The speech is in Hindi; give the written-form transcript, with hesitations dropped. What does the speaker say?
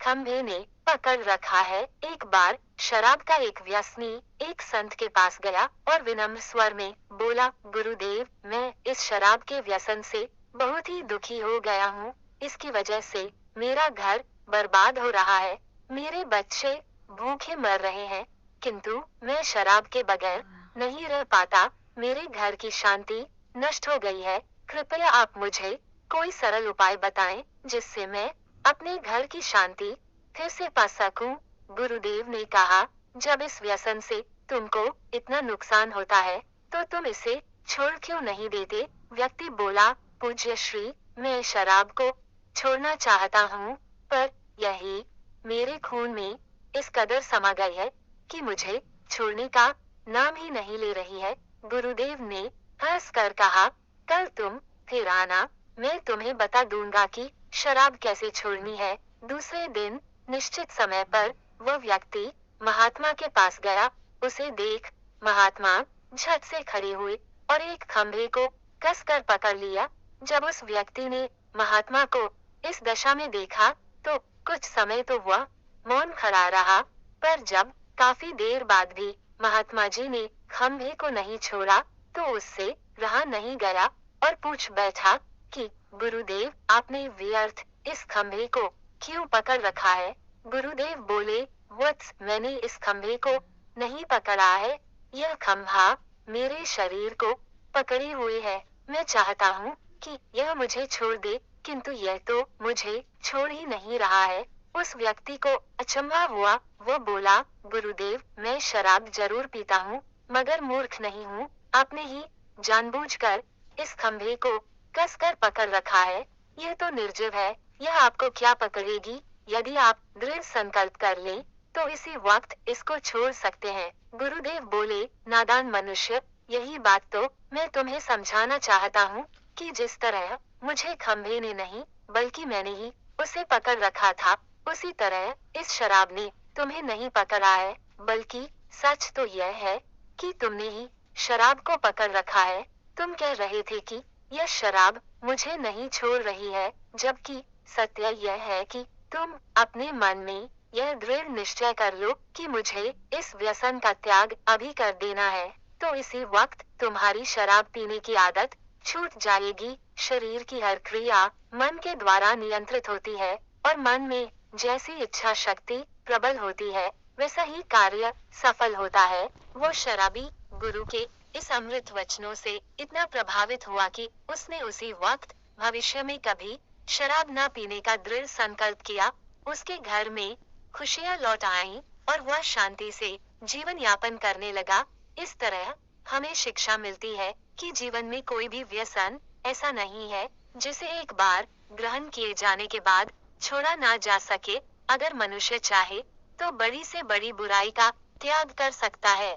खंभे ने पकड़ रखा है। एक बार शराब का एक व्यसनी एक संत के पास गया और विनम्र स्वर में बोला, गुरुदेव, मैं इस शराब के व्यसन से बहुत ही दुखी हो गया हूँ। इसकी वजह से मेरा घर बर्बाद हो रहा है, मेरे बच्चे भूखे मर रहे हैं, किंतु मैं शराब के बगैर नहीं रह पाता। मेरे घर की शांति नष्ट हो गई है। कृपया आप मुझे कोई सरल उपाय बताएं जिससे मैं अपने घर की शांति फिर से पा सकूं। गुरुदेव ने कहा, जब इस व्यसन से तुमको इतना नुकसान होता है तो तुम इसे छोड़ क्यों नहीं देते? व्यक्ति बोला, पूज्य श्री, मैं शराब को छोड़ना चाहता हूँ, पर यही मेरे खून में इस कदर समा गई है कि मुझे छोड़ने का नाम ही नहीं ले रही है। गुरुदेव ने हंस कर कहा, कल तुम फिर आना, मैं तुम्हें बता दूंगा कि शराब कैसे छोड़नी है। दूसरे दिन निश्चित समय पर वह व्यक्ति महात्मा के पास गया। उसे देख महात्मा झट से खड़े हुए और एक खंभे को कसकर पकड़ लिया। जब उस व्यक्ति ने महात्मा को इस दशा में देखा तो कुछ समय तो वह मौन खड़ा रहा, पर जब काफी देर बाद भी महात्मा जी ने खंभे को नहीं छोड़ा तो उससे रहा नहीं गया और पूछ बैठा कि गुरुदेव, आपने व्यर्थ इस खंभे को क्यों पकड़ रखा है? गुरुदेव बोले, वत्स, मैंने इस खंभे को नहीं पकड़ा है, यह खंभा मेरे शरीर को पकड़े हुए है। मैं चाहता हूँ कि यह मुझे छोड़ दे, किंतु यह तो मुझे छोड़ ही नहीं रहा है। उस व्यक्ति को अचंभा हुआ। वो बोला, गुरुदेव, मैं शराब जरूर पीता हूँ, मगर मूर्ख नहीं हूँ। आपने ही जानबूझकर इस खंभे को कसकर पकड़ रखा है। यह तो निर्जीव है, यह आपको क्या पकड़ेगी? यदि आप दृढ़ संकल्प कर लें तो इसी वक्त इसको छोड़ सकते हैं। गुरुदेव बोले, नादान मनुष्य, यही बात तो मैं तुम्हें समझाना चाहता हूँ कि जिस तरह मुझे खंभे ने नहीं बल्कि मैंने ही उसे पकड़ रखा था, उसी तरह इस शराब ने तुम्हें नहीं पकड़ा है, बल्कि सच तो यह है कि तुमने ही शराब को पकड़ रखा है। तुम कह रहे थे कि यह शराब मुझे नहीं छोड़ रही है, जबकि सत्य यह है कि तुम अपने मन में यह दृढ़ निश्चय कर लो कि मुझे इस व्यसन का त्याग अभी कर देना है, तो इसी वक्त तुम्हारी शराब पीने की आदत छूट जाएगी। शरीर की हर क्रिया मन के द्वारा नियंत्रित होती है और मन में जैसी इच्छा शक्ति प्रबल होती है वैसा ही कार्य सफल होता है। वो शराबी गुरु के इस अमृत वचनों से इतना प्रभावित हुआ कि उसने उसी वक्त भविष्य में कभी शराब न पीने का दृढ़ संकल्प किया। उसके घर में खुशियां लौट आईं और वह शांति से जीवन यापन करने लगा। इस तरह हमें शिक्षा मिलती है कि जीवन में कोई भी व्यसन ऐसा नहीं है जिसे एक बार ग्रहण किए जाने के बाद छोड़ा ना जा सके। अगर मनुष्य चाहे तो बड़ी से बड़ी बुराई का त्याग कर सकता है।